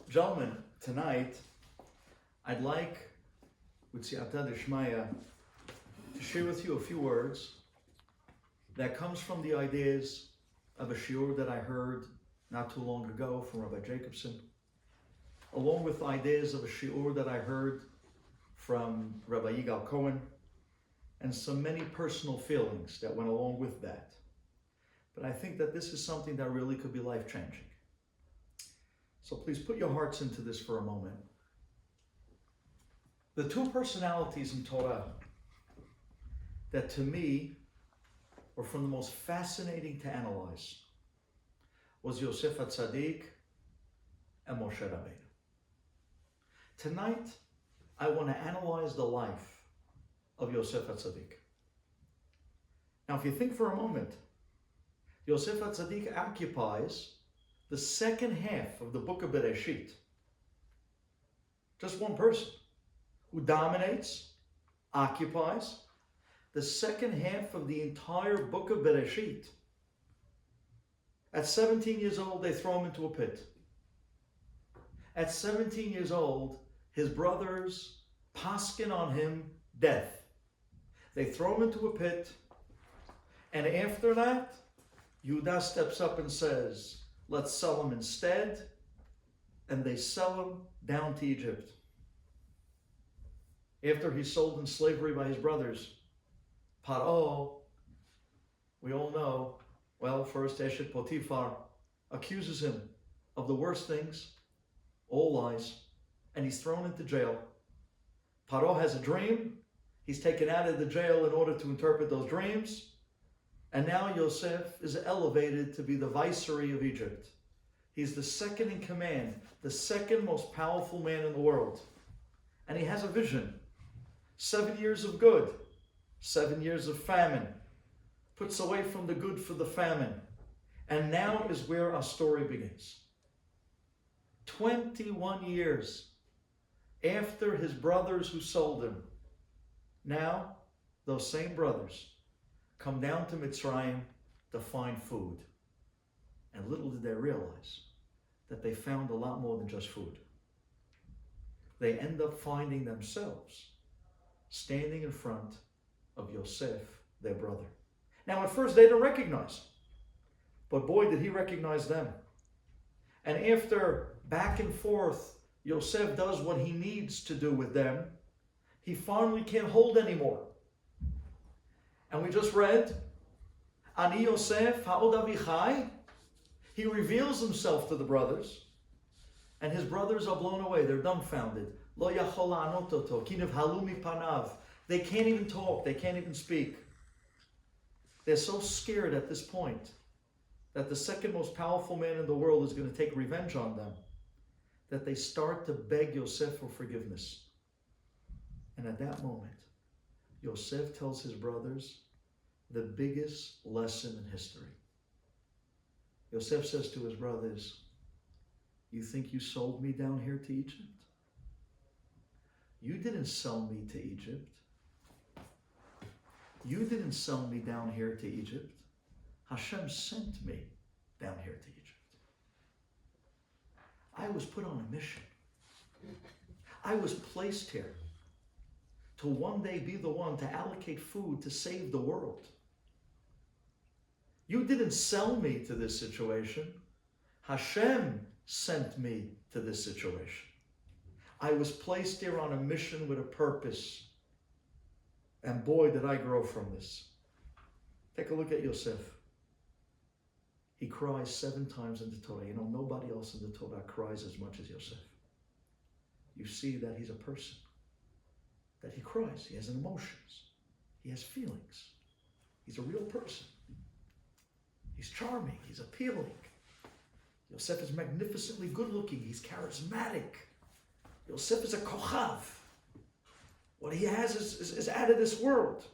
Gentlemen, tonight I'd like, with Siyata Dishmaya, to share with you a few words that comes from the ideas of a shiur that I heard not too long ago from Rabbi Jacobson, along with ideas of a shiur that I heard from Rabbi Yigal Cohen, and some many personal feelings that went along with that. But I think that this is something that really could be life-changing. So please put your hearts into this for a moment. The two personalities in Torah that to me were from the most fascinating to analyze was Yosef Hatzaddik and Moshe Rabbeinu. Tonight, I want to analyze the life of Yosef Hatzaddik. Now, if you think for a moment, Yosef Hatzaddik occupies the second half of the book of Bereshit. Just one person who dominates, occupies the second half of the entire book of Bereshit. At 17 years old, they throw him into a pit. At 17 years old, his brothers paskin on him death. They throw him into a pit, and after that, Yehuda steps up and says, let's sell him instead, and they sell him down to Egypt. After he's sold in slavery by his brothers, Paro, we all know, well, first Eshet Potiphar accuses him of the worst things, all lies, and he's thrown into jail. Paro has a dream. He's taken out of the jail in order to interpret those dreams. And now Yosef is elevated to be the viceroy of Egypt. He's the second in command, the second most powerful man in the world. And he has a vision. 7 years of good, 7 years of famine, puts away from the good for the famine. And now is where our story begins. 21 years after his brothers who sold him, now those same brothers come down to Mitzrayim to find food. And little did they realize that they found a lot more than just food. They end up finding themselves standing in front of Yosef, their brother. Now at first they didn't recognize him, but boy did he recognize them. And after back and forth, Yosef does what he needs to do with them. He finally can't hold anymore. And we just read, Ani Yosef ha'od avichai. He reveals himself to the brothers, and his brothers are blown away. They're dumbfounded. Lo yachol la'anot oto, ki nivhalu mipanav. They can't even talk. They can't even speak. They're so scared at this point that the second most powerful man in the world is going to take revenge on them, that they start to beg Yosef for forgiveness. And at that moment, Yosef tells his brothers the biggest lesson in history. Yosef says to his brothers, you think you sold me down here to Egypt? You didn't sell me to Egypt. You didn't sell me down here to Egypt. Hashem sent me down here to Egypt. I was put on a mission. I was placed here to one day be the one to allocate food to save the world. You didn't sell me to this situation. Hashem sent me to this situation. I was placed here on a mission with a purpose. And boy, did I grow from this. Take a look at Yosef. He cries 7 times in the Torah. You know, nobody else in the Torah cries as much as Yosef. You see that he's a person. That he cries. He has emotions. He has feelings. He's a real person. He's charming. He's appealing. Yosef is magnificently good looking. He's charismatic. Yosef is a kochav. What he has is out of this world.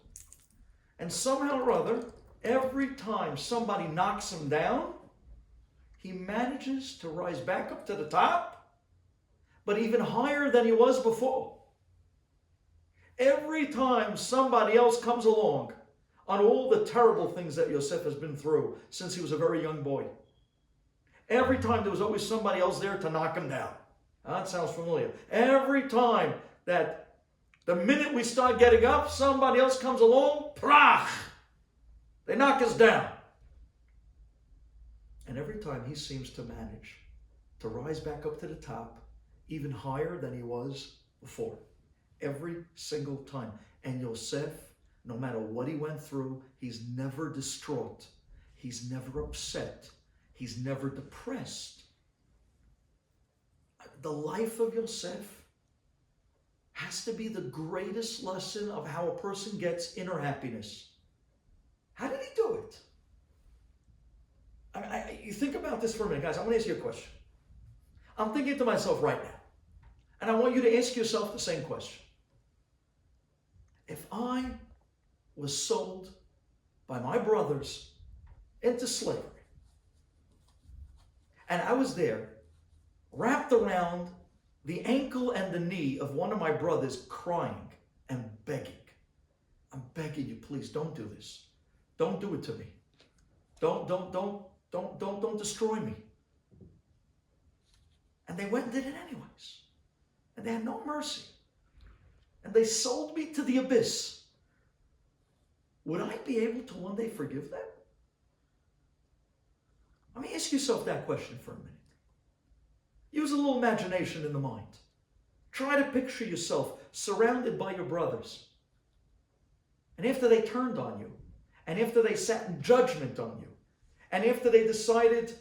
And somehow or other, every time somebody knocks him down, he manages to rise back up to the top, but even higher than he was before. Every time somebody else comes along on all the terrible things that Yosef has been through since he was a very young boy, every time there was always somebody else there to knock him down. That sounds familiar. Every time that the minute we start getting up, somebody else comes along, prach! They knock us down. And every time he seems to manage to rise back up to the top, even higher than he was before. Every single time. And Yosef, no matter what he went through, he's never distraught. He's never upset. He's never depressed. The life of Yosef has to be the greatest lesson of how a person gets inner happiness. How did he do it? You think about this for a minute, guys. I want to ask you a question. I'm thinking to myself right now, and I want you to ask yourself the same question. If I was sold by my brothers into slavery, and I was there, wrapped around the ankle and the knee of one of my brothers, crying and begging, I'm begging you, please don't do this. Don't do it to me. Don't destroy me. And they went and did it anyways. And they had no mercy. And they sold me to the abyss. Would I be able to one day forgive them? Let me ask yourself that question for a minute. Use a little imagination in the mind. Try to picture yourself surrounded by your brothers. And after they turned on you, and after they sat in judgment on you, and after they decided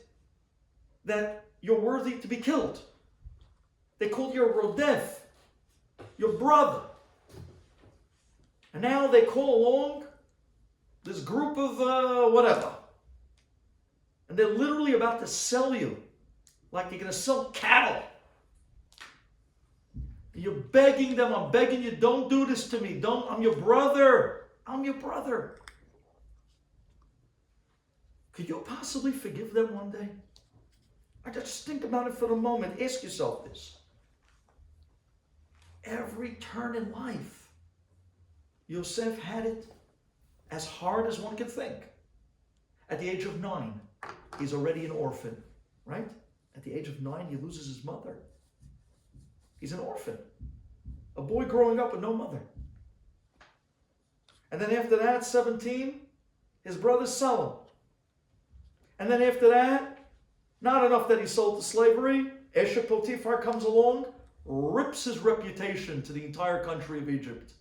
that you're worthy to be killed, they called you a rodef, your brother. And now they call along this group of whatever. And they're literally about to sell you like you're going to sell cattle. You're begging them, I'm begging you, don't do this to me. I'm your brother. I'm your brother. Could you possibly forgive them one day? I just think about it for a moment. Ask yourself this. Every turn in life, Yosef had it as hard as one could think. At the age of 9, he's already an orphan, right? At the age of 9, he loses his mother. He's an orphan. A boy growing up with no mother. And then after that, 17, his brothers sell him. And then after that, not enough that he's sold to slavery, Esher Potiphar comes along, rips his reputation to the entire country of Egypt.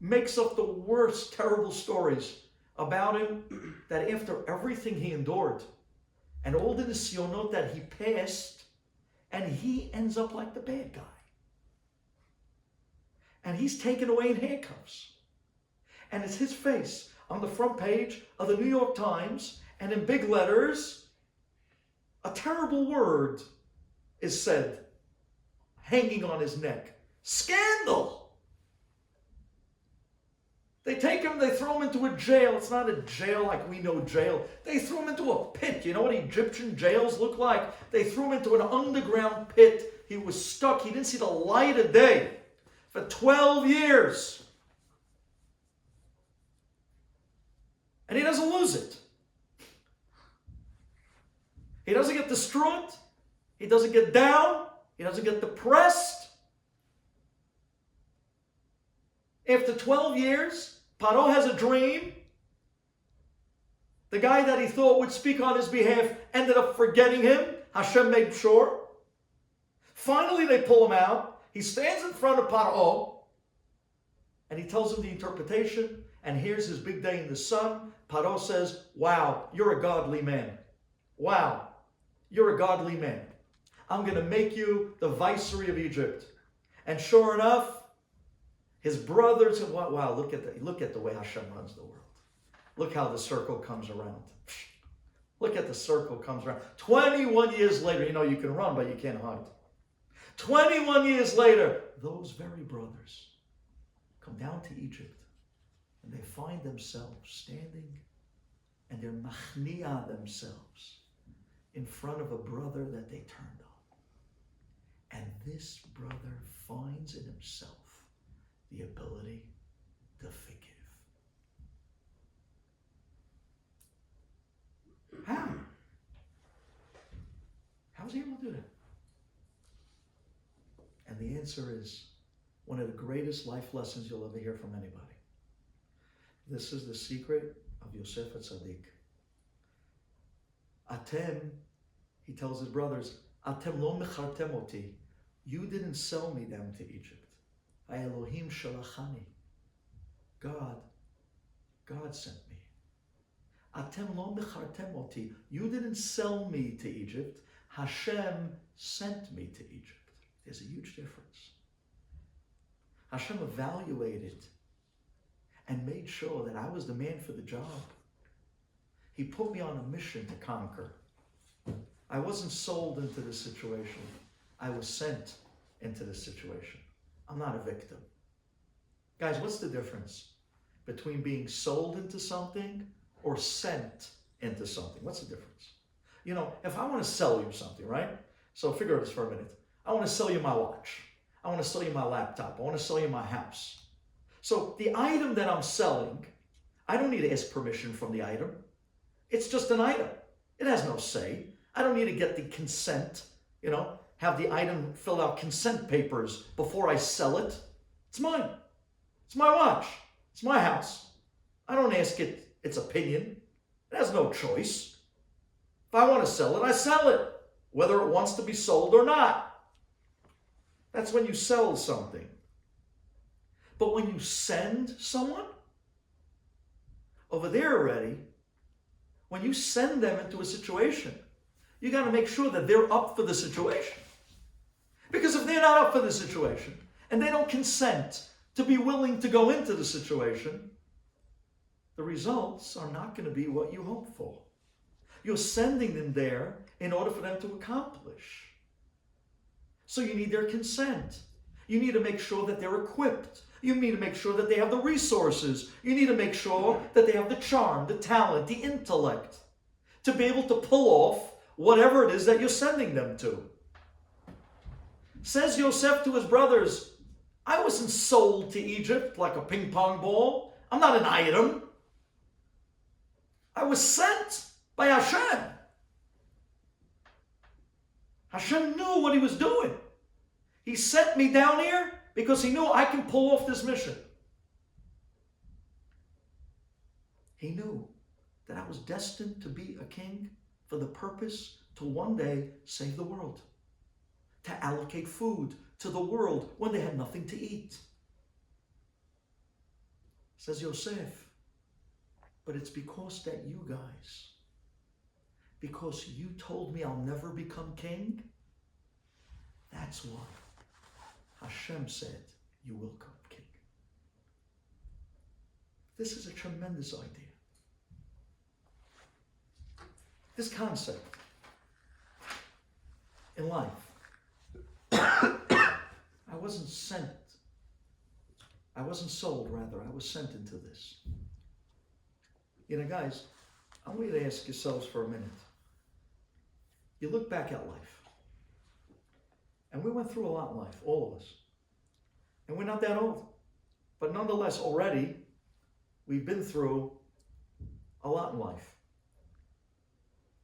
Makes up the worst, terrible stories about him, that after everything he endured, and all the nisyonot that he passed, and he ends up like the bad guy. And he's taken away in handcuffs. And it's his face on the front page of the New York Times, and in big letters, a terrible word is said, hanging on his neck. Scandal! They take him, they throw him into a jail. It's not a jail like we know jail. They threw him into a pit. You know what Egyptian jails look like? They threw him into an underground pit. He was stuck. He didn't see the light of day for 12 years. And he doesn't lose it. He doesn't get distraught. He doesn't get down. He doesn't get depressed. After 12 years, Paro has a dream. The guy that he thought would speak on his behalf ended up forgetting him. Hashem made sure. Finally, they pull him out. He stands in front of Paro, and he tells him the interpretation. And here's his big day in the sun. Paro says, wow, you're a godly man. Wow, you're a godly man. I'm going to make you the viceroy of Egypt. And sure enough, his brothers, wow, look at the way Hashem runs the world. Look how the circle comes around. Look at the circle comes around. 21 years later, you can run, but you can't hide. 21 years later, those very brothers come down to Egypt, and they find themselves standing, and they're machniah themselves in front of a brother that they turned on. And this brother finds in himself the ability to forgive. How? How was he able to do that? And the answer is one of the greatest life lessons you'll ever hear from anybody. This is the secret of Yosef Hatzaddik. Atem, he tells his brothers, Atem lo mechartem oti. You didn't sell me them to Egypt. Elohim shalachani. God sent me. Atem lo mechartem oti. You didn't sell me to Egypt. Hashem sent me to Egypt. There's a huge difference. Hashem evaluated and made sure that I was the man for the job. He put me on a mission to conquer. I wasn't sold into this situation. I was sent into this situation. I'm not a victim. Guys, what's the difference between being sold into something or sent into something? What's the difference? You know, if I want to sell you something, right? So figure this for a minute. I want to sell you my watch. I want to sell you my laptop. I want to sell you my house. So the item that I'm selling, I don't need to ask permission from the item. It's just an item. It has no say. I don't need to get the consent, have the item fill out consent papers before I sell it. It's mine. It's my watch. It's my house. I don't ask it its opinion. It has no choice. If I want to sell it, I sell it, whether it wants to be sold or not. That's when you sell something. But when you send someone, over there already, when you send them into a situation, you got to make sure that they're up for the situation. Because if they're not up for the situation, and they don't consent to be willing to go into the situation, the results are not going to be what you hope for. You're sending them there in order for them to accomplish. So you need their consent. You need to make sure that they're equipped. You need to make sure that they have the resources. You need to make sure that they have the charm, the talent, the intellect to be able to pull off whatever it is that you're sending them to. Says Yosef to his brothers, I wasn't sold to Egypt like a ping pong ball. I'm not an item. I was sent by Hashem. Hashem knew what he was doing. He sent me down here because he knew I can pull off this mission. He knew that I was destined to be a king for the purpose to one day save the world, to allocate food to the world when they had nothing to eat. Says Yosef, but it's because that you guys, because you told me I'll never become king, that's why Hashem said you will come king. This is a tremendous idea. This concept in life, I wasn't sent. I wasn't sold, rather. I was sent into this. Guys, I want you to ask yourselves for a minute. You look back at life. And we went through a lot in life, all of us. And we're not that old. But nonetheless, already, we've been through a lot in life.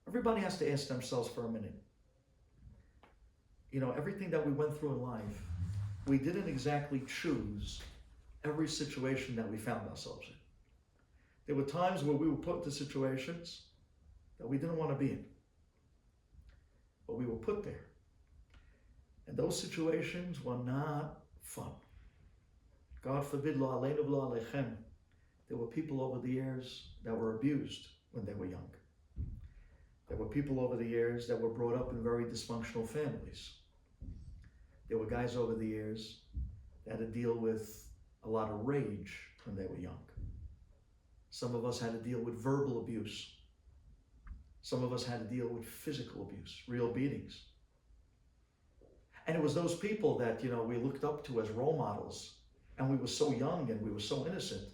Everybody has to ask themselves for a minute. Everything that we went through in life, we didn't exactly choose every situation that we found ourselves in. There were times where we were put into situations that we didn't want to be in. But we were put there. And those situations were not fun. God forbid, lo aleinu v'lo aleichem. There were people over the years that were abused when they were young. There were people over the years that were brought up in very dysfunctional families. There were guys over the years that had to deal with a lot of rage when they were young. Some of us had to deal with verbal abuse. Some of us had to deal with physical abuse, real beatings. And it was those people that, we looked up to as role models, and we were so young and we were so innocent.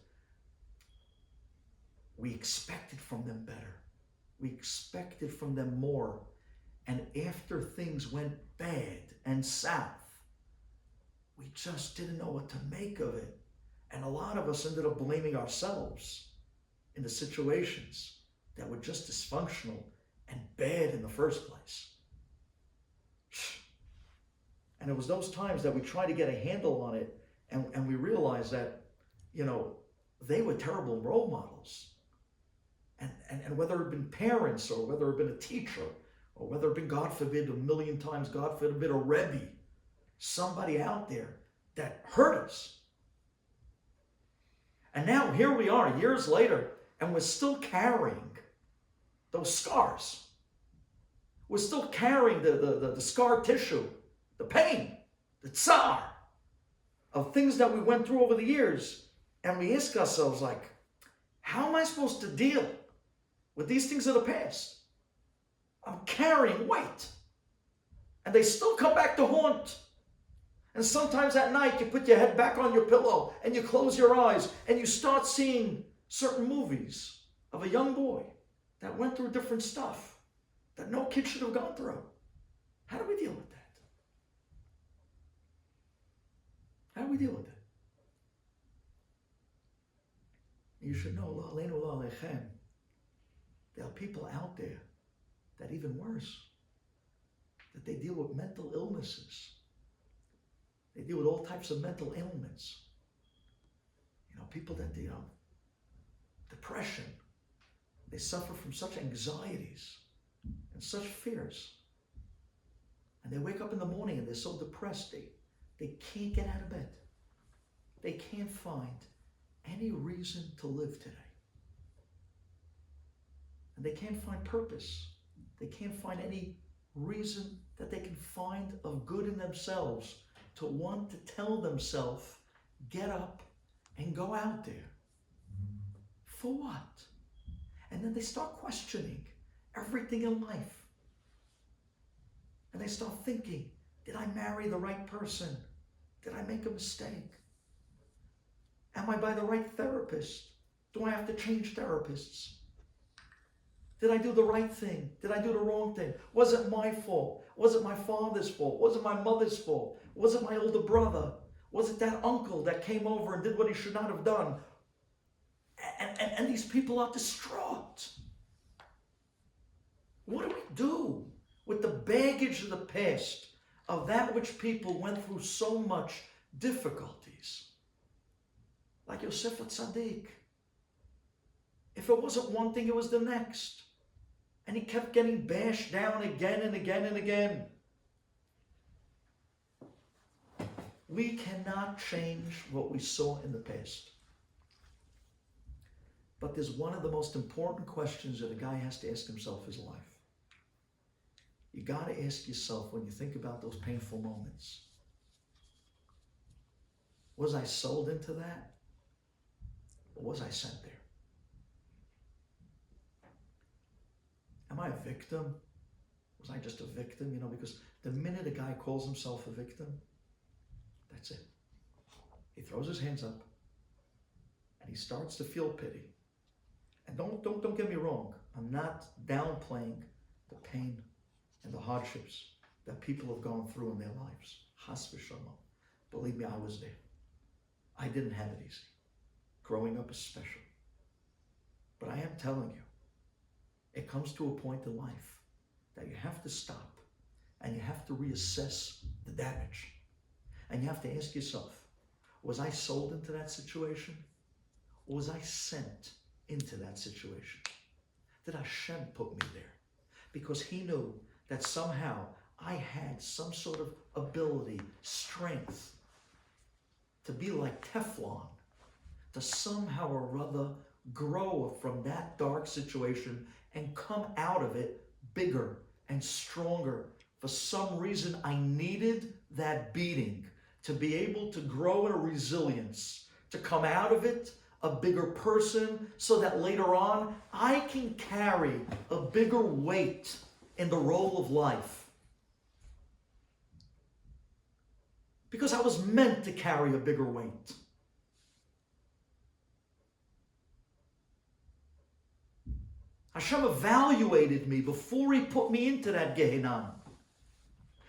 We expected from them better. We expected from them more. And after things went bad and south, we just didn't know what to make of it. And a lot of us ended up blaming ourselves in the situations that were just dysfunctional and bad in the first place. And it was those times that we tried to get a handle on it, and we realized that, they were terrible role models. And whether it had been parents, or whether it had been a teacher, or whether it had been, God forbid, a million times, God forbid, a Rebbe, somebody out there that hurt us. And now here we are, years later, and we're still carrying those scars. We're still carrying the scar tissue, the pain, the tsar of things that we went through over the years. And we ask ourselves, like, how am I supposed to deal with these things of the past? I'm carrying weight. And they still come back to haunt. And sometimes at night you put your head back on your pillow and you close your eyes and you start seeing certain movies of a young boy that went through different stuff that no kid should have gone through. How do we deal with that? How do we deal with that? You should know, there are people out there that even worse, that they deal with mental illnesses. They deal with all types of mental ailments. People that, depression. They suffer from such anxieties and such fears. And they wake up in the morning and they're so depressed, they can't get out of bed. They can't find any reason to live today. And they can't find purpose. They can't find any reason that they can find of good in themselves to want to tell themselves, get up and go out there. For what? And then they start questioning everything in life. And they start thinking, did I marry the right person? Did I make a mistake? Am I by the right therapist? Do I have to change therapists? Did I do the right thing? Did I do the wrong thing? Was it my fault? Was it my father's fault? Was it my mother's fault? Was it my older brother? Was it that uncle that came over and did what he should not have done? And these people are distraught. What do we do with the baggage of the past, of that which people went through so much difficulties? Like Yosef Hatzaddik. If it wasn't one thing, it was the next. And he kept getting bashed down again and again and again. We cannot change what we saw in the past. But there's one of the most important questions that a guy has to ask himself in his life. You got to ask yourself when you think about those painful moments, was I sold into that? Or was I sent there? Am I a victim? Was I just a victim? Because the minute a guy calls himself a victim, that's it. He throws his hands up and he starts to feel pity. And don't get me wrong. I'm not downplaying the pain and the hardships that people have gone through in their lives. Chas v'shalom. Believe me, I was there. I didn't have it easy. Growing up is special. But I am telling you, it comes to a point in life that you have to stop and you have to reassess the damage. And you have to ask yourself, was I sold into that situation? Or was I sent into that situation? Did Hashem put me there? Because he knew that somehow I had some sort of ability, strength, to be like Teflon, to somehow or other grow from that dark situation and come out of it bigger and stronger. For some reason, I needed that beating to be able to grow in a resilience, to come out of it a bigger person, so that later on I can carry a bigger weight in the role of life. Because I was meant to carry a bigger weight. Hashem evaluated me before he put me into that Gehinnom.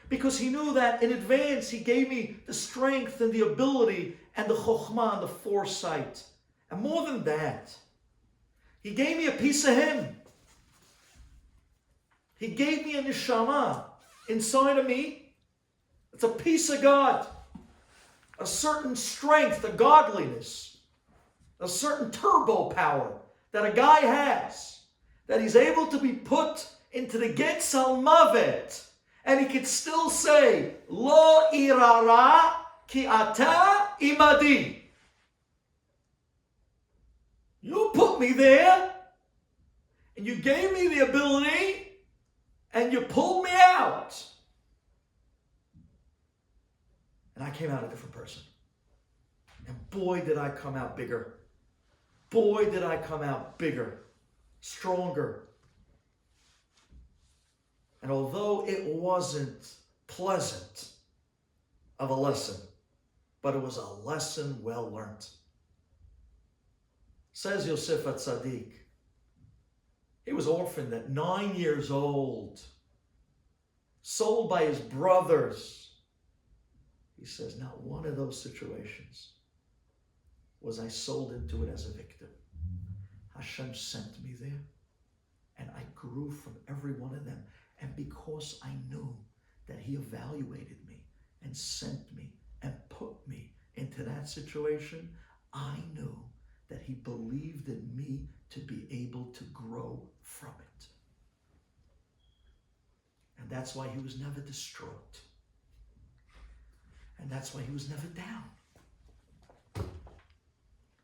Because he knew that in advance he gave me the strength and the ability and the chokhmah and the foresight. And more than that, he gave me a piece of him. He gave me a neshama inside of me It's a peace of God. A certain strength, a godliness, a certain turbo power that a guy has, that he's able to be put into the Getz Mavet, and he could still say, Lo irara ki ata imadi. You put me there, and you gave me the ability, and you pulled me out. And I came out a different person. And boy, did I come out bigger. Boy, did I come out bigger, stronger. And although it wasn't pleasant of a lesson, but it was a lesson well learned. Says Yosef Hatzaddik, he was orphaned at 9 years old, sold by his brothers. He says, not one of those situations was I sold into it as a victim. Hashem sent me there, and I grew from every one of them. And because I knew that he evaluated me and sent me and put me into that situation, I knew that he believed in me to be able to grow from it. And that's why he was never distraught. And that's why he was never down.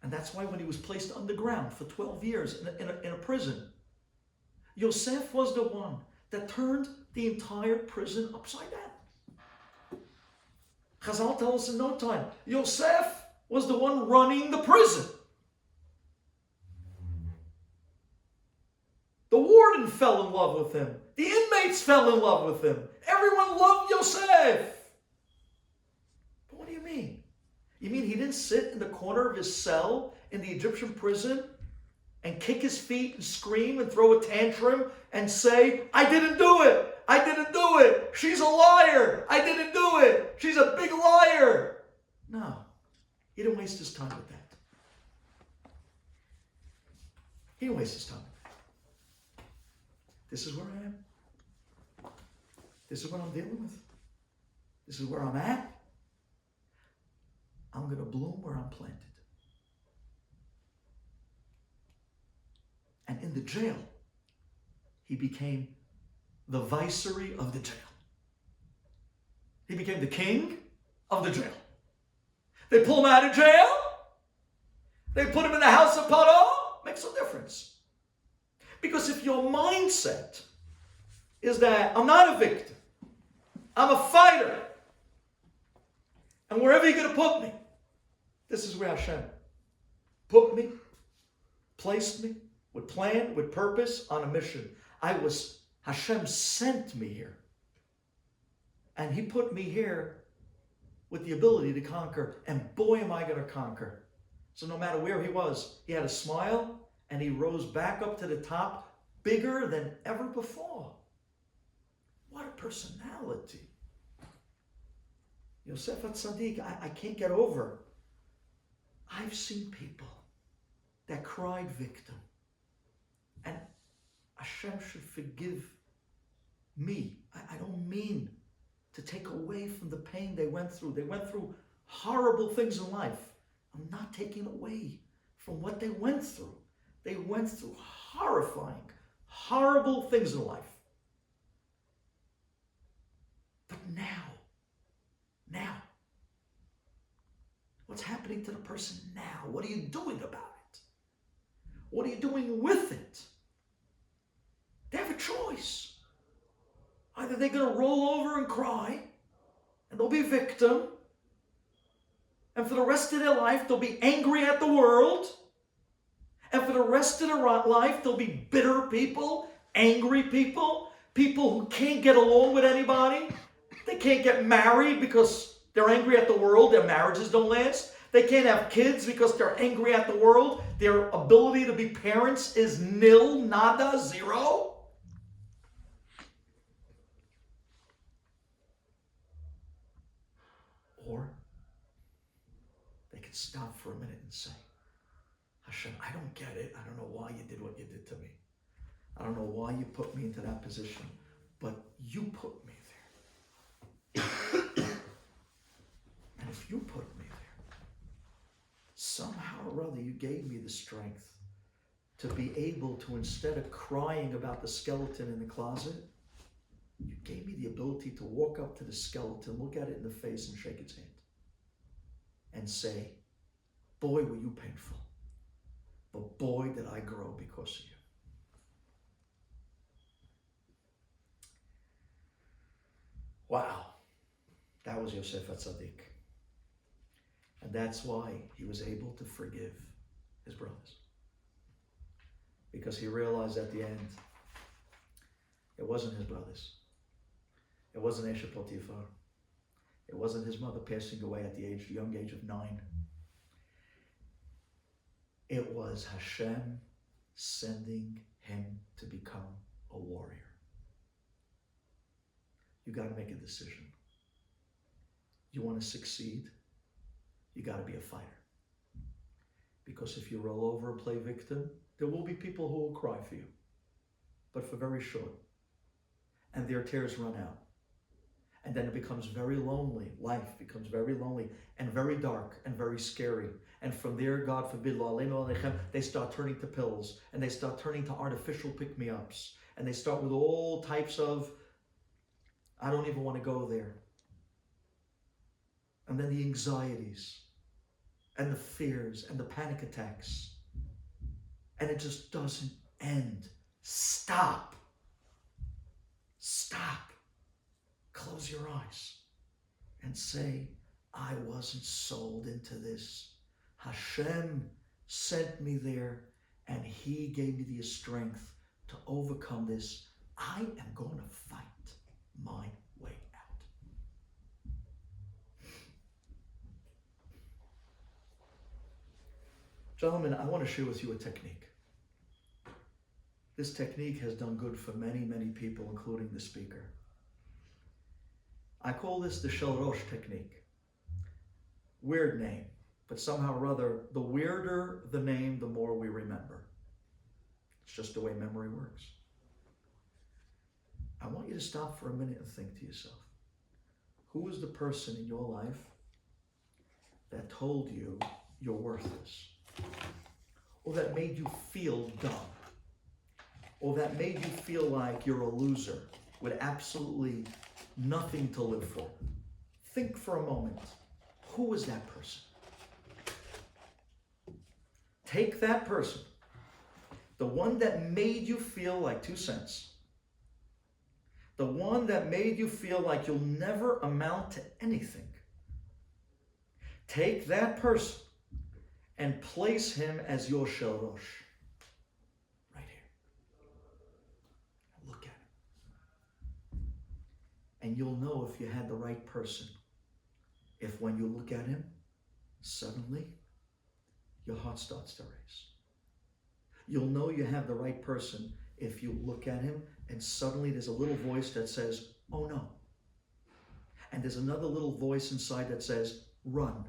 And that's why when he was placed underground for 12 years in a prison, Yosef was the one that turned the entire prison upside down. Chazal tell us in no time, Yosef was the one running the prison. The warden fell in love with him. The inmates fell in love with him. Everyone loved Yosef. But what do you mean? You mean he didn't sit in the corner of his cell in the Egyptian prison and kick his feet and scream and throw a tantrum and say, I didn't do it. I didn't do it. She's a liar. I didn't do it. She's a big liar. No, he didn't waste his time with that. He didn't waste his time with that. This is where I am. This is what I'm dealing with. This is where I'm at. I'm going to bloom where I'm planted. And in the jail, he became the viceroy of the jail. He became the king of the jail. They pull him out of jail. They put him in the house of Paro. Makes no difference. Because if your mindset is that I'm not a victim, I'm a fighter, and wherever you're going to put me, this is where Hashem put me, placed me, with plan, with purpose, on a mission. Hashem sent me here. And he put me here with the ability to conquer. And boy, am I going to conquer. So no matter where he was, he had a smile and he rose back up to the top bigger than ever before. What a personality. Yosef Hatzaddik, I can't get over. I've seen people that cried victim. And Hashem should forgive me. I don't mean to take away from the pain they went through. They went through horrible things in life. I'm not taking away from what they went through. They went through horrifying, horrible things in life. But now, what's happening to the person now? What are you doing about it? What are you doing with it? They have a choice. Either they're going to roll over and cry, and they'll be a victim, and for the rest of their life, they'll be angry at the world, and for the rest of their life, they'll be bitter people, angry people, people who can't get along with anybody. They can't get married because they're angry at the world. Their marriages don't last. They can't have kids because they're angry at the world. Their ability to be parents is nil, nada, zero. Or they could stop for a minute and say, Hashem, I don't get it. I don't know why you did what you did to me. I don't know why you put me into that position, but you put me there. And if you put me there, somehow or other you gave me the strength to be able to, instead of crying about the skeleton in the closet, you gave me the ability to walk up to the skeleton, look at it in the face, and shake its hand. And say, boy, were you painful. But boy, did I grow because of you. Wow. That was Yosef Hatzaddik. And that's why he was able to forgive his brothers. Because he realized at the end, it wasn't his brothers. It wasn't Eshe Potiphar. It wasn't his mother passing away at the young age of 9. It was Hashem sending him to become a warrior. You got to make a decision. You want to succeed, you got to be a fighter. Because if you roll over and play victim, there will be people who will cry for you, but for very short. And their tears run out. And then it becomes very lonely. Life becomes very lonely and very dark and very scary. And from there, God forbid, they start turning to pills, and they start turning to artificial pick-me-ups, and they start with all types of, I don't even want to go there. And then the anxieties and the fears and the panic attacks. And it just doesn't end. Stop. Stop. Close your eyes and say, I wasn't sold into this. Hashem sent me there, and he gave me the strength to overcome this. I am going to fight my way out. Gentlemen, I want to share with you a technique. This technique has done good for many, many people, including the speaker. I call this the Shel Rosh technique. Weird name, but somehow or other, the weirder the name, the more we remember. It's just the way memory works. I want you to stop for a minute and think to yourself, who is the person in your life that told you you're worthless? Or that made you feel dumb? Or that made you feel like you're a loser with absolutely nothing to live for? Think for a moment. Who is that person? Take that person, the one that made you feel like 2 cents, the one that made you feel like you'll never amount to anything. Take that person and place him as your Shel Rosh. Right here. Look at him. And you'll know if you had the right person. If when you look at him, suddenly your heart starts to race. You'll know you have the right person if you look at him and suddenly there's a little voice that says, oh no. And there's another little voice inside that says, run.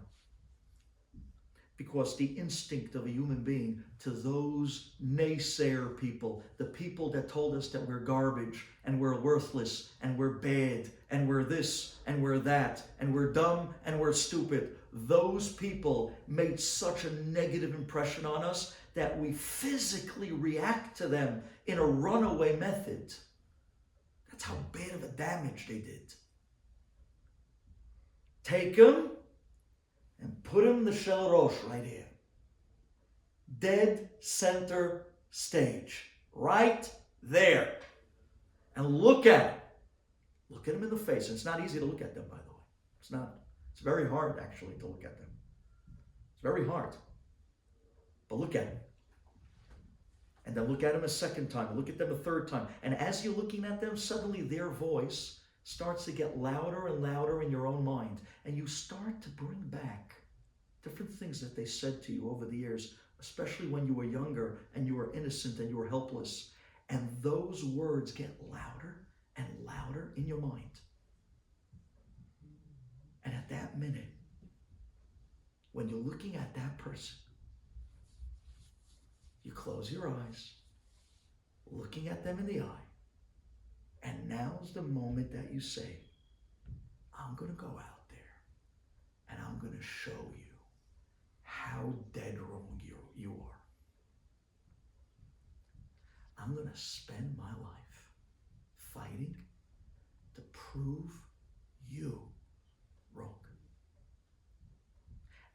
Because the instinct of a human being to those naysayer people, the people that told us that we're garbage and we're worthless and we're bad and we're this and we're that and we're dumb and we're stupid, those people made such a negative impression on us that we physically react to them in a runaway method. That's how bad of a damage they did. Take them and put him the Shel Rosh right here. Dead center stage. Right there. And look at him. Look at him in the face. And it's not easy to look at them, by the way. It's not. It's very hard, actually, to look at them. It's very hard. But look at him. And then look at him a second time. Look at them a third time. And as you're looking at them, suddenly their voice starts to get louder and louder in your own mind. And you start to bring back different things that they said to you over the years, especially when you were younger and you were innocent and you were helpless. And those words get louder and louder in your mind. And at that minute, when you're looking at that person, you close your eyes, looking at them in the eye, and now's the moment that you say, I'm going to go out there and I'm going to show you how dead wrong you are. I'm going to spend my life fighting to prove you wrong.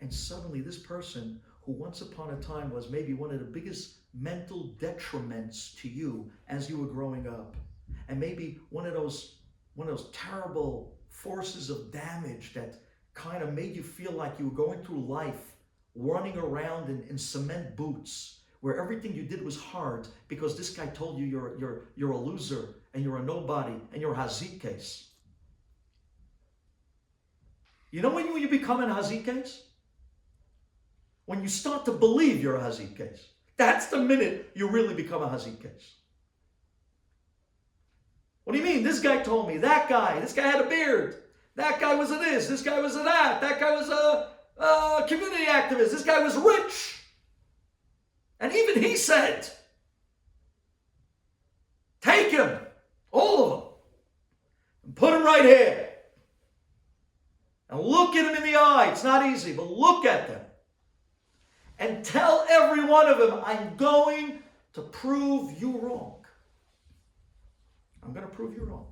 And suddenly this person who once upon a time was maybe one of the biggest mental detriments to you as you were growing up, and maybe one of those terrible forces of damage that kind of made you feel like you were going through life running around in cement boots, where everything you did was hard because this guy told you you're a loser and you're a nobody and you're a Hatzaddik case. You know when you become a Hatzaddik case? When you start to believe you're a Hatzaddik case. That's the minute you really become a Hatzaddik case. What do you mean? This guy told me, this guy had a beard. That guy was a this guy was a that guy was a community activist, this guy was rich. And even he said, take him, all of them, and put him right here. And look at him in the eye. It's not easy, but look at them. And tell every one of them, I'm going to prove you wrong. I'm going to prove you wrong.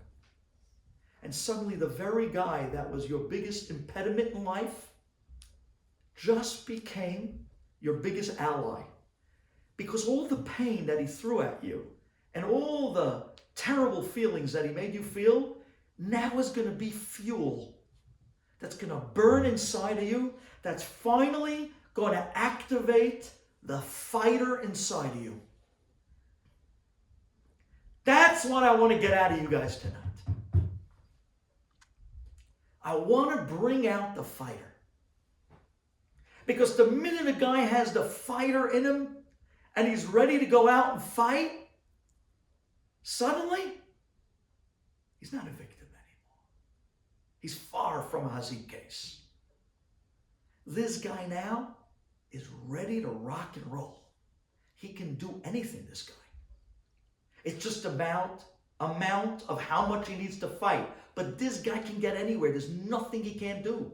And suddenly the very guy that was your biggest impediment in life just became your biggest ally. Because all the pain that he threw at you and all the terrible feelings that he made you feel now is going to be fuel that's going to burn inside of you, that's finally going to activate the fighter inside of you. That's what I want to get out of you guys tonight. I want to bring out the fighter. Because the minute a guy has the fighter in him and he's ready to go out and fight, suddenly, he's not a victim anymore. He's far from a Hatzaddik case. This guy now is ready to rock and roll. He can do anything, this guy. It's just about amount of how much he needs to fight. But this guy can get anywhere. There's nothing he can't do.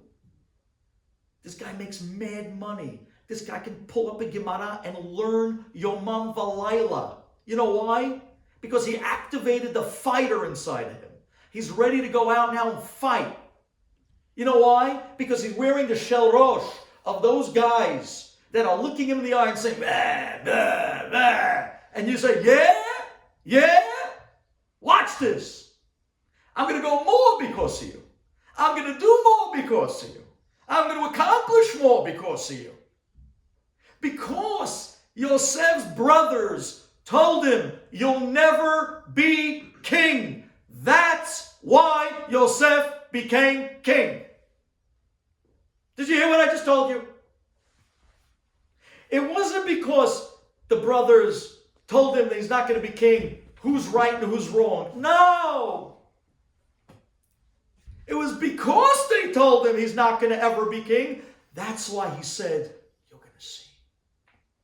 This guy makes mad money. This guy can pull up a Gemara and learn Yomam V'Layla. You know why? Because he activated the fighter inside of him. He's ready to go out now and fight. You know why? Because he's wearing the shel rosh of those guys that are looking him in the eye and saying, bah, bah, bah. And you say, yeah, watch this. I'm going to go more because of you. I'm going to do more because of you. I'm going to accomplish more because of you. Because Yosef's brothers told him, you'll never be king. That's why Yosef became king. Did you hear what I just told you? It wasn't because the brothers told him that he's not going to be king, who's right and who's wrong. No! It was because they told him he's not going to ever be king. That's why he said, you're going to see.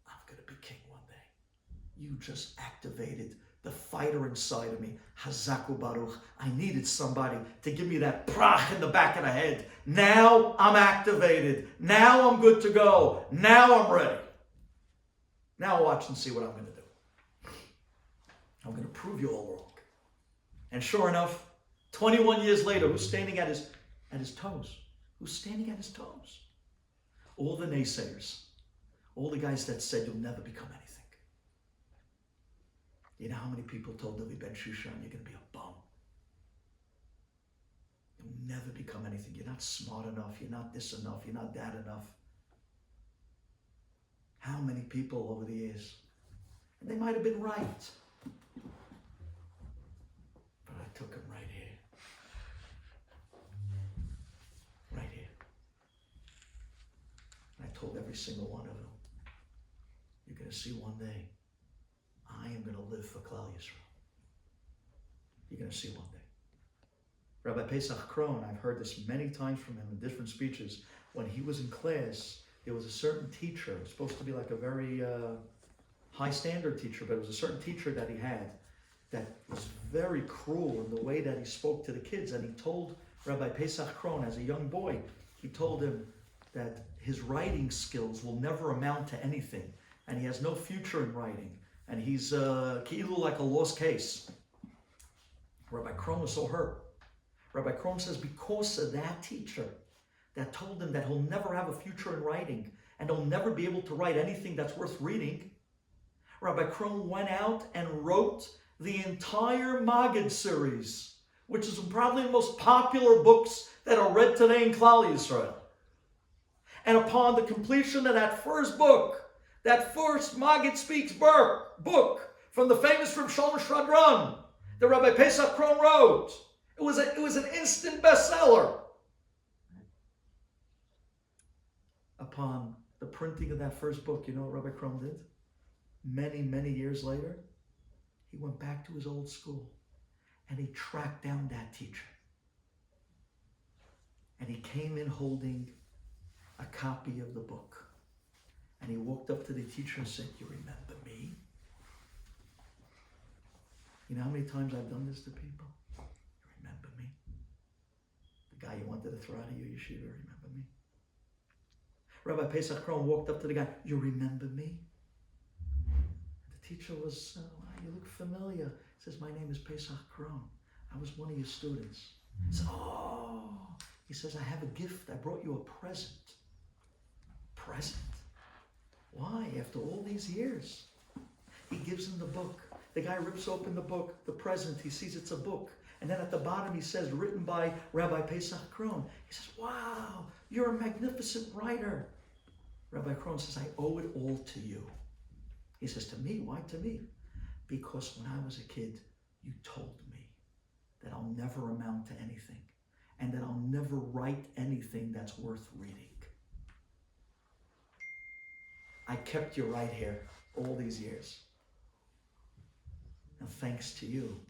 I'm going to be king one day. You just activated the fighter inside of me. Hazaku Baruch. I needed somebody to give me that prach in the back of the head. Now I'm activated. Now I'm good to go. Now I'm ready. Now watch and see what I'm going to do. I'm going to prove you all wrong. And sure enough, 21 years later, who's standing at his toes? Who's standing at his toes? All the naysayers. All the guys that said you'll never become anything. You know how many people told David Ben Shushan, you're going to be a bum. You'll never become anything. You're not smart enough. You're not this enough. You're not that enough. How many people over the years? And they might have been right. But I took them right here. Right here. And I told every single one of them, you're going to see one day, I am going to live for Klal Yisrael. You're going to see one day. Rabbi Pesach Krohn, I've heard this many times from him in different speeches. When he was in class, there was a certain teacher, it was supposed to be like a very high standard teacher, but it was a certain teacher that he had that was very cruel in the way that he spoke to the kids. And he told Rabbi Pesach Krohn, as a young boy, he told him, that his writing skills will never amount to anything, and he has no future in writing, and he's ki'ilu like a lost case. Rabbi Krohn was so hurt. Rabbi Krohn says because of that teacher that told him that he'll never have a future in writing and he'll never be able to write anything that's worth reading, Rabbi Krohn went out and wrote the entire Maggid series, which is probably the most popular books that are read today in Klal Yisrael. And upon the completion of that first book, that first Maggid Speaks book from the famous Reb Shlomo Shradran, that Rabbi Pesach Krohn wrote, it was an instant bestseller. Upon the printing of that first book, you know what Rabbi Krohn did? Many, many years later, he went back to his old school and he tracked down that teacher. And he came in holding a copy of the book. And he walked up to the teacher and said, "You remember me?" You know how many times I've done this to people? "You remember me?" The guy you wanted to throw out of your yeshiva, remember me? Rabbi Pesach Krohn walked up to the guy, "You remember me?" The teacher was, "You look familiar." He says, "My name is Pesach Krohn. I was one of your students." He says, "Oh." He says, "I have a gift. I brought you a present." Present? Why? After all these years. He gives him the book. The guy rips open the book, the present. He sees it's a book. And then at the bottom he says, written by Rabbi Pesach Krohn. He says, "Wow, you're a magnificent writer." Rabbi Krohn says, "I owe it all to you." He says, "To me? Why to me?" "Because when I was a kid, you told me that I'll never amount to anything and that I'll never write anything that's worth reading. I kept you right here all these years. And thanks to you,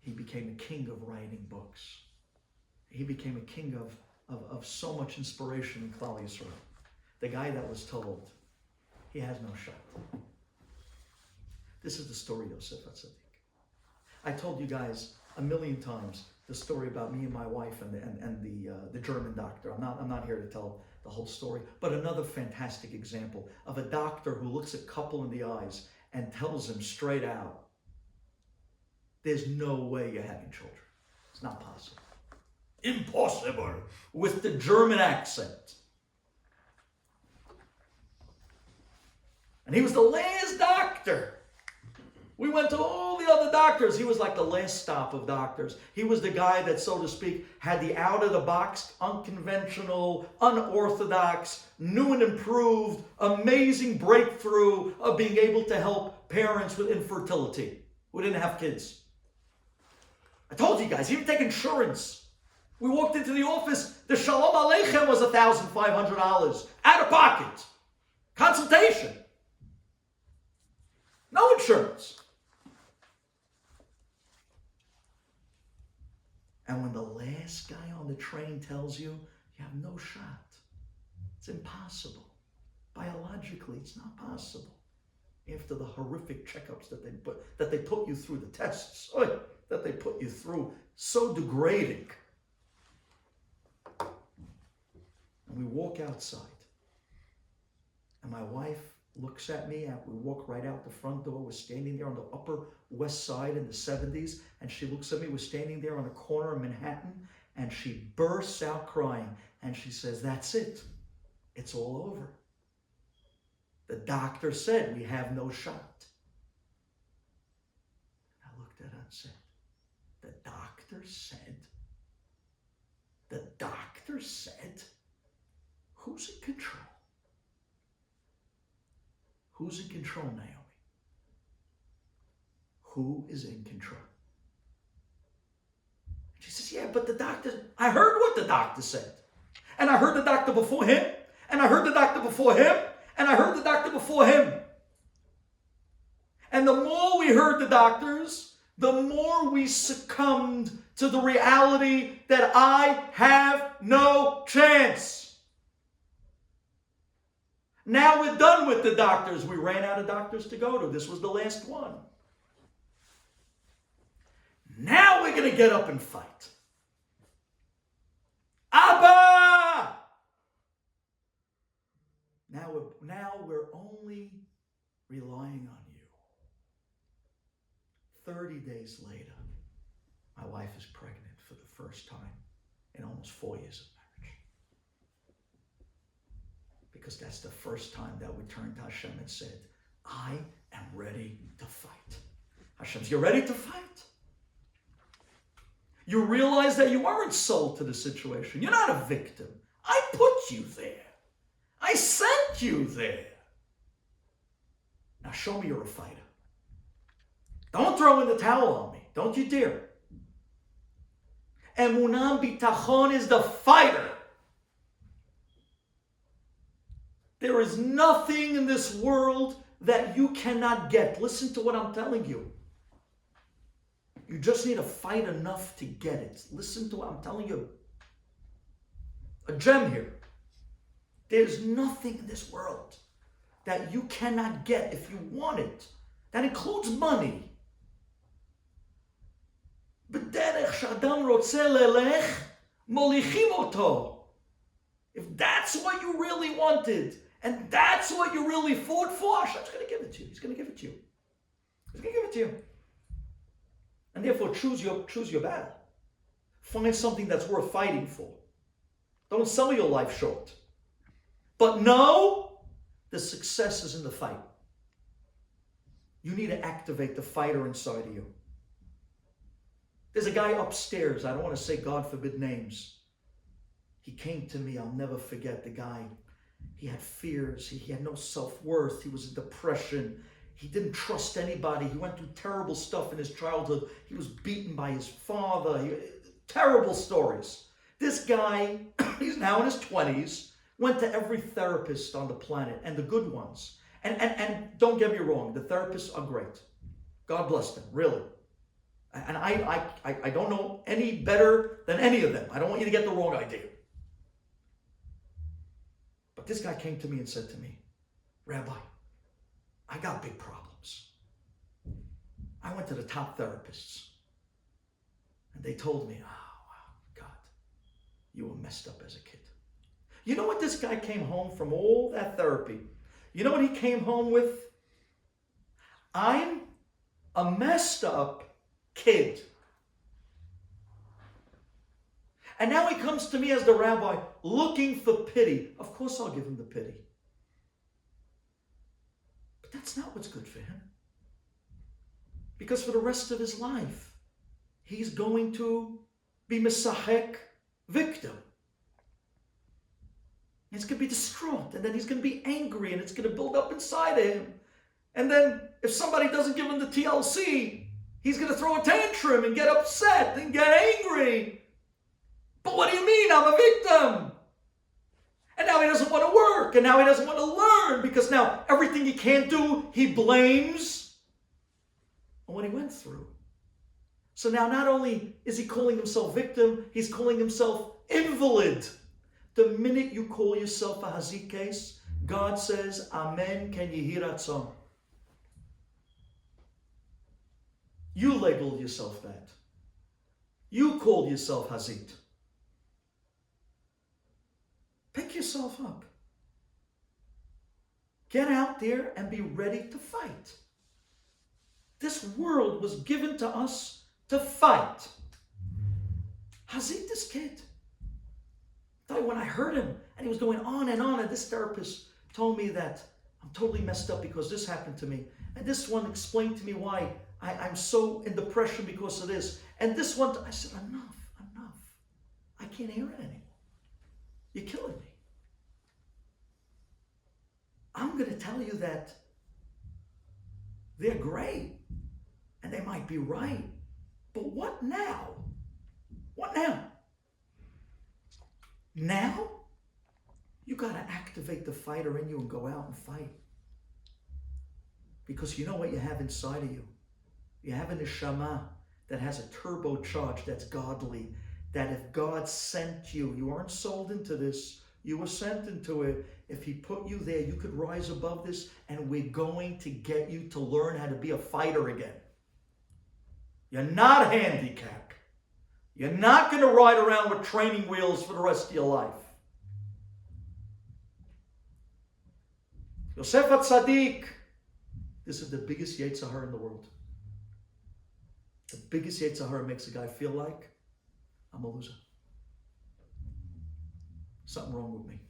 he became a king of writing books. He became a king of so much inspiration in Klal Yisrael. The guy that was told, he has no shot." This is the story of Yosef Hatzaddik. I told you guys a million times the story about me and my wife and the German doctor. I'm not here to tell the whole story, but another fantastic example of a doctor who looks a couple in the eyes and tells him straight out, "There's no way you're having children. It's not possible. Impossible," with the German accent. And he was the last doctor. We went to all the other doctors. He was like the last stop of doctors. He was the guy that, so to speak, had the out-of-the-box, unconventional, unorthodox, new and improved, amazing breakthrough of being able to help parents with infertility who didn't have kids. I told you guys, he would take insurance. We walked into the office, the Shalom Aleichem was $1,500 out of pocket. Consultation. No insurance. And when the last guy on the train tells you, you have no shot, it's impossible. Biologically, it's not possible. After the horrific checkups that they put you through, the tests that they put you through, so degrading. And we walk outside. And my wife looks at me, and we walk right out the front door. We're standing there on the Upper West Side in the 70s, and she looks at me. We're standing there on the corner of Manhattan, and she bursts out crying, and she says, "That's it. It's all over. The doctor said we have no shot." I looked at her and said, "The doctor said? The doctor said? Who's in control? Who's in control, Naomi? Who is in control?" She says, "Yeah, but the doctor," I heard what the doctor said. And I heard the doctor before him. And I heard the doctor before him. And I heard the doctor before him. And the more we heard the doctors, the more we succumbed to the reality that I have no chance. Now we're done with the doctors. We ran out of doctors to go to. This was the last one. Now we're going to get up and fight. Abba! now we're only relying on you. 30 days later, my wife is pregnant for the first time in almost 4 years of marriage. Because that's the first time that we turned to Hashem and said, I am ready to fight. Hashem, you're ready to fight? You realize that you aren't sold to the situation. You're not a victim. I put you there. I sent you there. Now show me you're a fighter. Don't throw in the towel on me. Don't you dare. Emunah bitachon is the fighter. There is nothing in this world that you cannot get. Listen to what I'm telling you. You just need to fight enough to get it. Listen to what I'm telling you. A gem here. There's nothing in this world that you cannot get if you want it. That includes money. בדרך שאדם רוצה ללך, מוליכים אותו. If that's what you really wanted, and that's what you really fought for, Hashem's going to give it to you. He's going to give it to you. He's going to give it to you. And therefore, choose your battle. Find something that's worth fighting for. Don't sell your life short. But know the success is in the fight. You need to activate the fighter inside of you. There's a guy upstairs. I don't want to say, God forbid, names. He came to me. I'll never forget the guy. He had fears. He had no self-worth. He was in depression. He didn't trust anybody. He went through terrible stuff in his childhood. He was beaten by his father. Terrible stories. This guy, he's now in his 20s, went to every therapist on the planet, and the good ones. And don't get me wrong, the therapists are great. God bless them, really. And I don't know any better than any of them. I don't want you to get the wrong idea. But this guy came to me and said to me, Rabbi, I got big problems. I went to the top therapists. And they told me, God, you were messed up as a kid. You know what this guy came home from all that therapy? You know what he came home with? I'm a messed up kid. And now he comes to me as the rabbi looking for pity. Of course I'll give him the pity. But that's not what's good for him. Because for the rest of his life, he's going to be misahek, victim. He's going to be distraught, and then he's going to be angry, and it's going to build up inside of him. And then if somebody doesn't give him the TLC, he's going to throw a tantrum and get upset and get angry. But what do you mean? I'm a victim. And now he doesn't want to work, and now he doesn't want to learn, because now everything he can't do, he blames on what he went through. So now not only is he calling himself victim, he's calling himself invalid. The minute you call yourself a Hazik case, God says, Amen, ken yehi ratzon. You labeled yourself that. You called yourself Hazit. Pick yourself up. Get out there and be ready to fight. This world was given to us to fight. Hazit, this kid. When I heard him, and he was going on, and this therapist told me that I'm totally messed up because this happened to me. And this one explained to me why I'm so in depression because of this. And this one, I said, enough. I can't hear it anymore. You're killing me. I'm going to tell you that they're great, and they might be right. But what now? What now? Now, you got to activate the fighter in you and go out and fight. Because you know what you have inside of you? You have a neshama that has a turbocharge that's godly. That if God sent you, you aren't sold into this, you were sent into it. If he put you there, you could rise above this, and we're going to get you to learn how to be a fighter again. You're not handicapped. You're not going to ride around with training wheels for the rest of your life. Yosef Hatzaddik. This is the biggest Yetzer Hara in the world. The biggest Yetzer Hara makes a guy feel like, I'm a loser. Something wrong with me.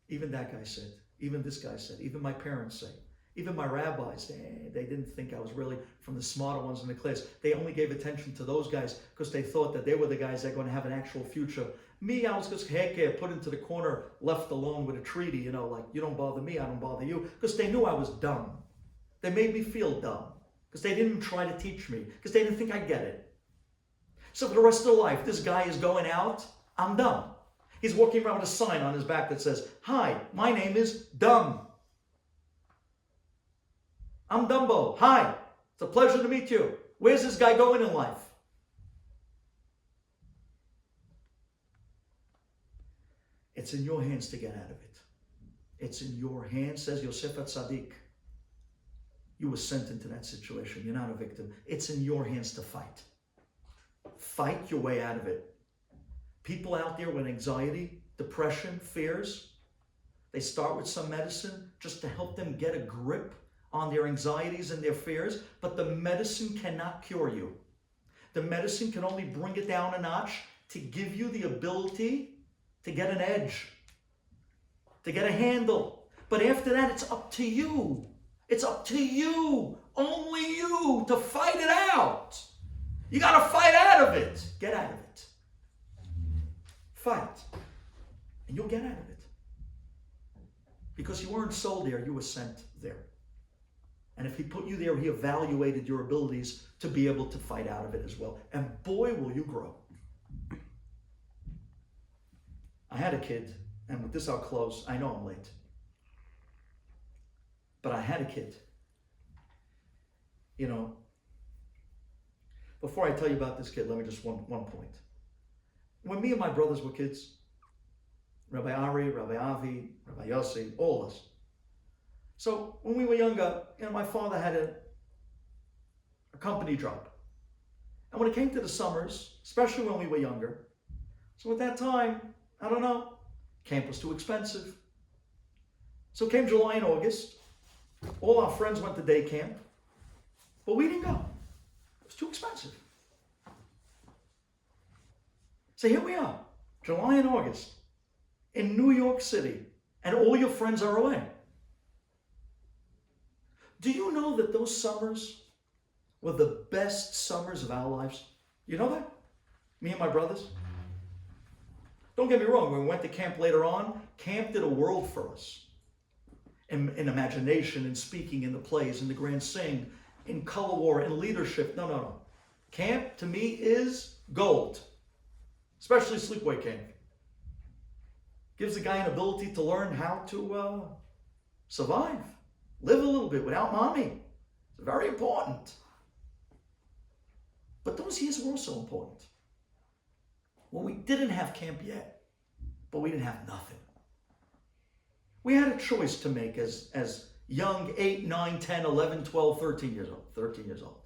Even that guy said, even this guy said, even my parents say, even my rabbis, they didn't think I was really from the smarter ones in the class. They only gave attention to those guys because they thought that they were the guys that are going to have an actual future. Me, I was just put into the corner, left alone with a treaty, like, you don't bother me, I don't bother you, because they knew I was dumb. They made me feel dumb because they didn't try to teach me, because they didn't think I'd get it. So for the rest of their life, this guy is going out, I'm dumb. He's walking around with a sign on his back that says, hi, my name is Dumb. I'm Dumbo. Hi, it's a pleasure to meet you. Where's this guy going in life? It's in your hands to get out of it. It's in your hands, says Yosef Hatzaddik. You were sent into that situation. You're not a victim. It's in your hands to fight. Fight your way out of it. People out there with anxiety, depression, fears, they start with some medicine just to help them get a grip on their anxieties and their fears, but the medicine cannot cure you. The medicine can only bring it down a notch to give you the ability to get an edge, to get a handle. But after that, it's up to you. It's up to you, only you, to fight it out. You got to fight out of it. Get out of it. Fight. And you'll get out of it. Because you weren't sold there, you were sent there. And if he put you there, he evaluated your abilities to be able to fight out of it as well. And boy, will you grow. I had a kid, and with this I'll close. I know I'm late. But I had a kid. Before I tell you about this kid, let me just one point. When me and my brothers were kids, Rabbi Ari, Rabbi Avi, Rabbi Yossi, all of us. So when we were younger, my father had a company job. And when it came to the summers, especially when we were younger, so at that time, I don't know, camp was too expensive. So came July and August, all our friends went to day camp, but we didn't go. It was too expensive. So here we are, July and August, in New York City, and all your friends are away. Do you know that those summers were the best summers of our lives? You know that? Me and my brothers? Don't get me wrong, when we went to camp later on, camp did a world for us. In imagination, in speaking, in the plays, in the grand sing, in color war, in leadership. No. Camp, to me, is gold. Especially sleepaway camp. Gives a guy an ability to learn how to survive. Live a little bit without mommy. It's very important. But those years were also important. When we didn't have camp yet, but we didn't have nothing. We had a choice to make as young 8, 9, 10, 11, 12, 13 years old. 13 years old.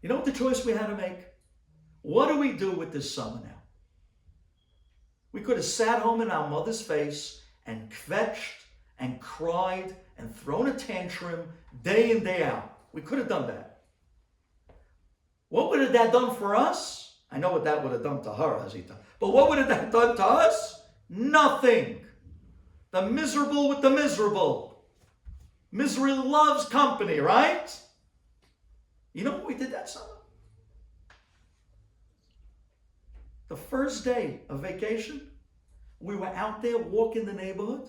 You know what the choice we had to make? What do we do with this summer now? We could have sat home in our mother's face and kvetched and cried and thrown a tantrum day in, day out. We could have done that. What would have that done for us? I know what that would have done to her, Azita. But what would have that done to us? Nothing. The miserable with the miserable. Misery loves company, right? You know what we did that summer? The first day of vacation, we were out there walking the neighborhood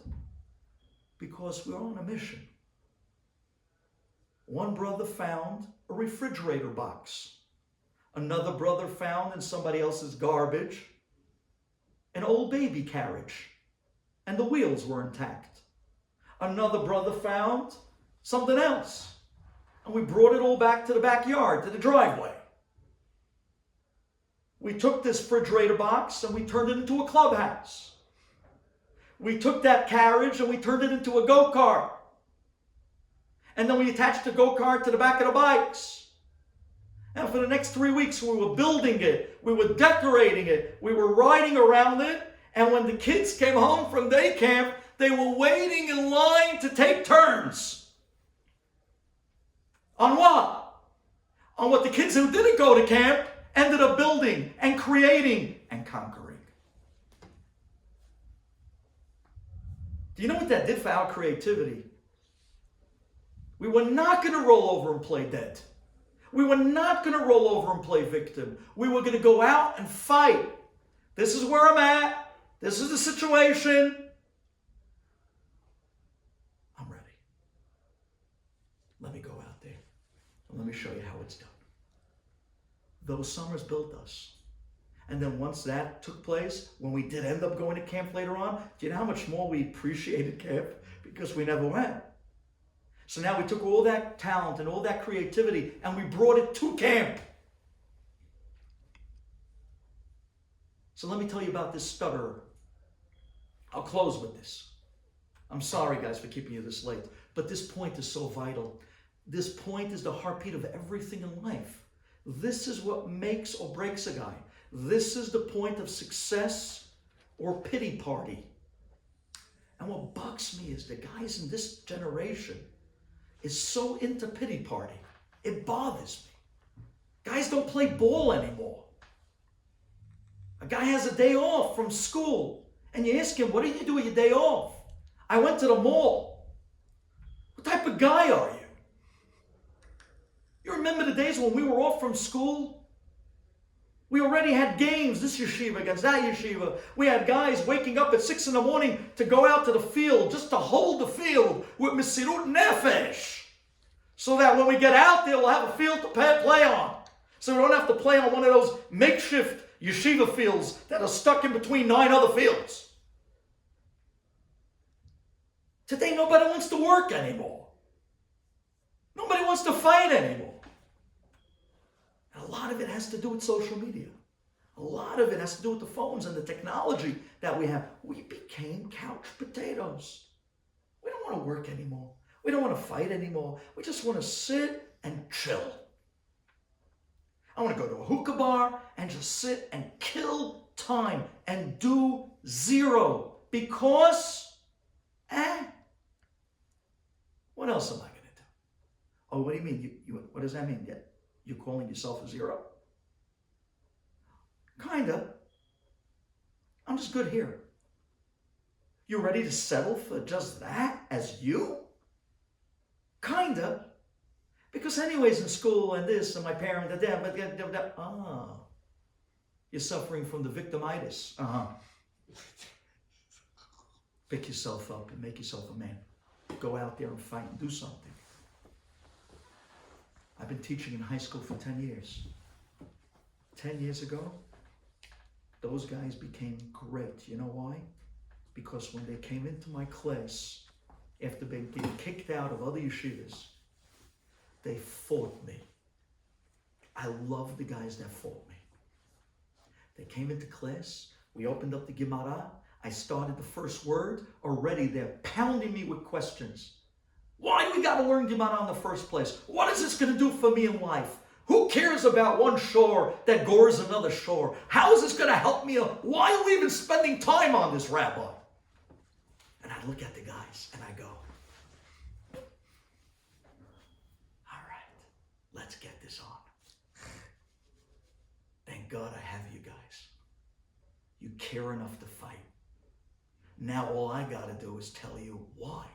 because we were on a mission. One brother found a refrigerator box. Another brother found in somebody else's garbage an old baby carriage, and the wheels were intact. Another brother found something else, and we brought it all back to the backyard, to the driveway. We took this refrigerator box and we turned it into a clubhouse. We took that carriage and we turned it into a go-kart. And then we attached the go-kart to the back of the bikes. And for the next 3 weeks, we were building it. We were decorating it. We were riding around it. And when the kids came home from day camp, They were waiting in line to take turns. On what? On what the kids who didn't go to camp ended up building and creating and conquering. Do you know what that did for our creativity? We were not going to roll over and play dead. We were not going to roll over and play victim. We were going to go out and fight. This is where I'm at. This is the situation. I'm ready. Let me go out there and let me show you how it's done. Those summers built us. And then once that took place, when we did end up going to camp later on, do you know how much more we appreciated camp? Because we never went. So now we took all that talent and all that creativity and we brought it to camp. So let me tell you about this stutterer. I'll close with this. I'm sorry, guys, for keeping you this late, but this point is so vital. This point is the heartbeat of everything in life. This is what makes or breaks a guy. This is the point of success or pity party. And what bugs me is the guys in this generation is so into pity party. It bothers me. Guys don't play ball anymore. A guy has a day off from school, and you ask him, what do you do with your day off? I went to the mall. What type of guy are you? You remember the days when we were off from school? We already had games, this yeshiva against that yeshiva. We had guys waking up at 6 in the morning to go out to the field, just to hold the field with Mesirut Nefesh. So that when we get out there, we'll have a field to play on. So we don't have to play on one of those makeshift yeshiva fields that are stuck in between 9 other fields. Today, nobody wants to work anymore. Nobody wants to fight anymore. And a lot of it has to do with social media. A lot of it has to do with the phones and the technology that we have. We became couch potatoes. We don't want to work anymore. We don't want to fight anymore. We just want to sit and chill. I want to go to a hookah bar and just sit and kill time and do zero. Because, what else am I going to do? Oh, what do you mean? What does that mean? You're calling yourself a zero? Kinda. I'm just good here. You ready to settle for just that as you? Kinda. Because anyways in school and this and my parent and that, you're suffering from the victimitis. Pick yourself up and make yourself a man. Go out there and fight and do something. I've been teaching in high school for 10 years. 10 years ago, those guys became great. You know why? Because when they came into my class, after being kicked out of other yeshivas, they fought me. I love the guys that fought me. They came into class, we opened up the Gemara, I started the first word, already they're pounding me with questions. Why do we got to learn Gemara in the first place? What is this going to do for me in life? Who cares about one shore that gores another shore? How is this going to help me? Why are we even spending time on this, Rabbi? And I look at the guys and I go, all right, let's get this on. Thank God I have you guys. You care enough to fight. Now all I got to do is tell you why.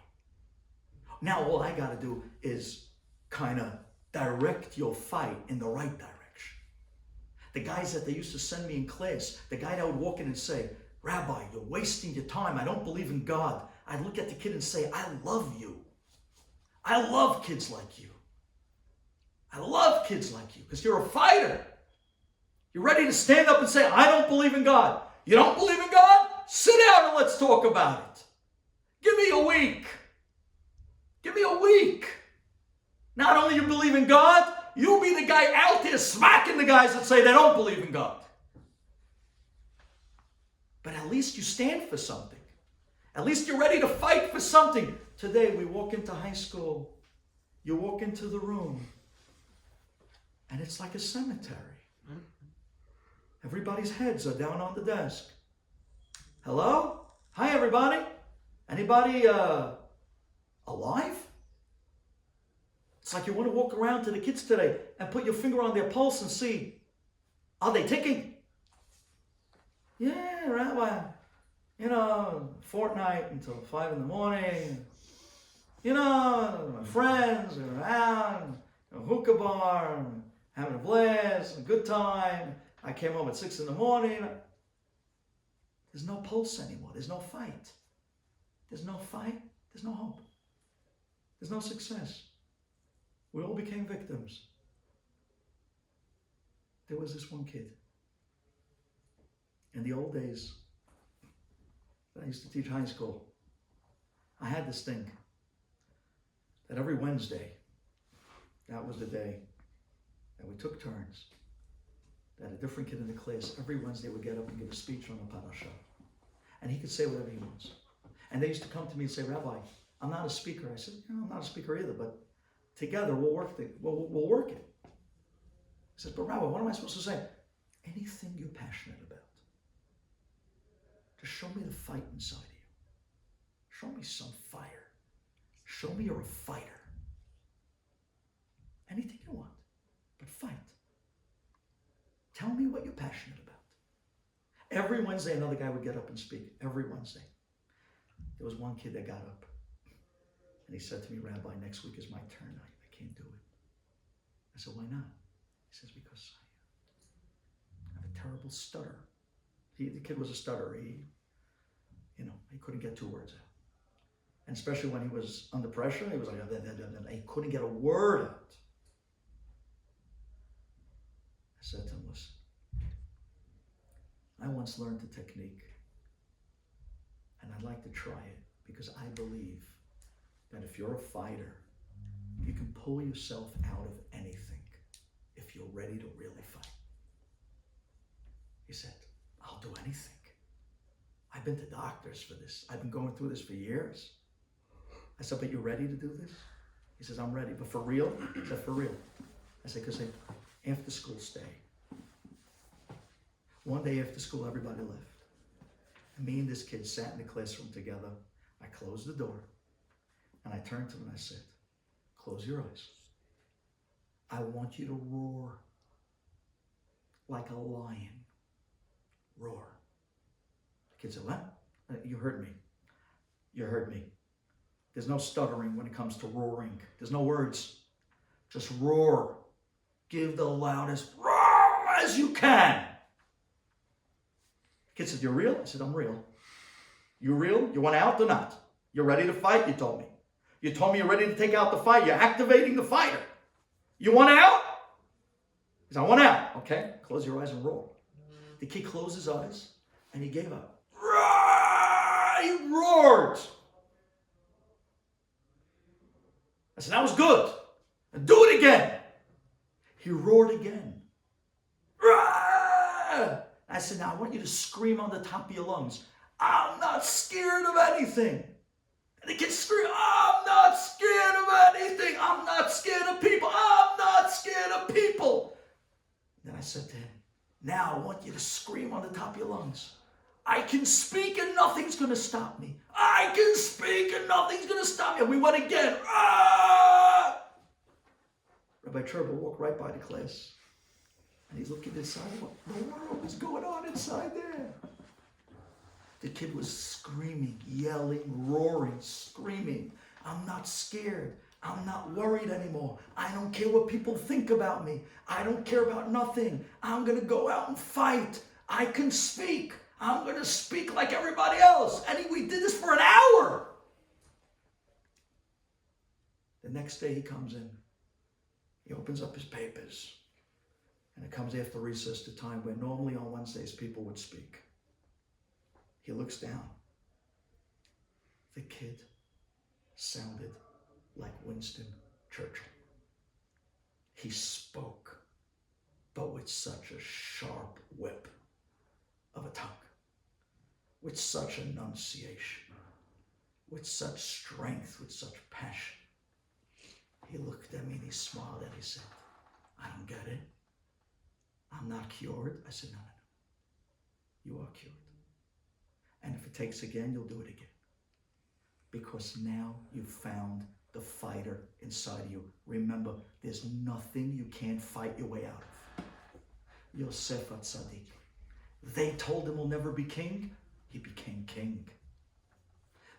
Now all I got to do is kind of direct your fight in the right direction. The guys that they used to send me in class, the guy that would walk in and say, Rabbi, you're wasting your time. I don't believe in God. I'd look at the kid and say, I love you. I love kids like you. I love kids like you because you're a fighter. You're ready to stand up and say, I don't believe in God. You don't believe in God? Sit down and let's talk about it. Give me a week. Give me a week. Not only you believe in God, you'll be the guy out there smacking the guys that say they don't believe in God. But at least you stand for something. At least you're ready to fight for something. Today we walk into high school. You walk into the room. And it's like a cemetery. Everybody's heads are down on the desk. Hello? Hi, everybody. Anybody alive? It's like you want to walk around to the kids today and put your finger on their pulse and see, are they ticking? Yeah, Rabbi. Fortnight until 5 in the morning. My friends are around, a hookah bar, having a blast, a good time. I came home at 6 in the morning. There's no pulse anymore. There's no fight. There's no fight. There's no hope. There's no success. We all became victims. There was this one kid. In the old days, I used to teach high school. I had this thing that every Wednesday, that was the day that we took turns, that a different kid in the class every Wednesday would get up and give a speech on the parasha. And he could say whatever he wants. And they used to come to me and say, Rabbi, I'm not a speaker. I said, I'm not a speaker either, but together we'll work it. We'll work it. He said, but Rabbi, what am I supposed to say? Anything you're passionate about. Just show me the fight inside of you. Show me some fire. Show me you're a fighter. Anything you want, but fight. Tell me what you're passionate about. Every Wednesday, another guy would get up and speak. Every Wednesday. There was one kid that got up. And he said to me, Rabbi, next week is my turn. I can't do it. I said, why not? He says, because I have a terrible stutter. The kid was a stutterer. He couldn't get 2 words out. And especially when he was under pressure, he was like, he couldn't get a word out. I said to him, listen, I once learned the technique, and I'd like to try it because I believe that if you're a fighter, you can pull yourself out of anything if you're ready to really fight. He said, I'll do anything. I've been to doctors for this. I've been going through this for years. I said, but you're ready to do this? He says, I'm ready. But for real? He said, for real. I said, because after school stay. One day after school, everybody left. And me and this kid sat in the classroom together. I closed the door. And I turned to him and I said, close your eyes. I want you to roar like a lion. Roar. The kid said, what? You heard me. You heard me. There's no stuttering when it comes to roaring. There's no words. Just roar. Give the loudest roar as you can. The kid said, you're real? I said, I'm real. You real? You want out or not? You're ready to fight, you told me. You told me you're ready to take out the fight. You're activating the fighter. You want out? He said, I want out. Okay, close your eyes and roar. The kid closed his eyes and he gave up. He roared. I said, that was good. And do it again. He roared again. I said, now I want you to scream on the top of your lungs. I'm not scared of anything. And the kid screamed, I'm not scared of anything. I'm not scared of people. I'm not scared of people. Then I said to him, now I want you to scream on the top of your lungs. I can speak and nothing's going to stop me. I can speak and nothing's going to stop me. And we went again. Rabbi Turbo walked right by the class. And he's looking inside. What in the world is going on inside there? The kid was screaming, yelling, roaring, screaming. I'm not scared. I'm not worried anymore. I don't care what people think about me. I don't care about nothing. I'm going to go out and fight. I can speak. I'm going to speak like everybody else. And we did this for an hour. The next day he comes in. He opens up his papers. And it comes after recess, the time where normally on Wednesdays people would speak. He looks down. The kid sounded like Winston Churchill. He spoke, but with such a sharp whip of a tongue, with such enunciation, with such strength, with such passion. He looked at me and he smiled and he said, I don't get it. I'm not cured. I said, no. You are cured. And if it takes again, you'll do it again. because now you've found the fighter inside of you. Remember, there's nothing you can't fight your way out of. Yosef Hatzaddik. They told him he'll never be king. He became king.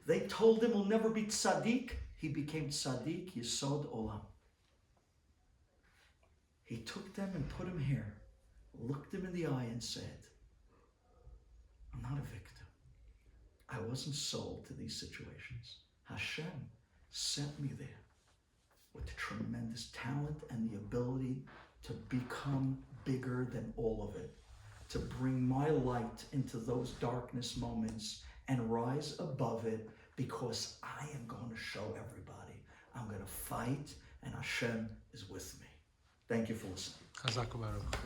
They told him he'll never be tzaddik. He became tzaddik, Yesod Olam. He took them and put them here, looked them in the eye and said, I'm not a victim. I wasn't sold to these situations. Hashem sent me there with tremendous talent and the ability to become bigger than all of it, to bring my light into those darkness moments and rise above it, because I am going to show everybody. I'm going to fight, and Hashem is with me. Thank you for listening. Chazak u'baruch.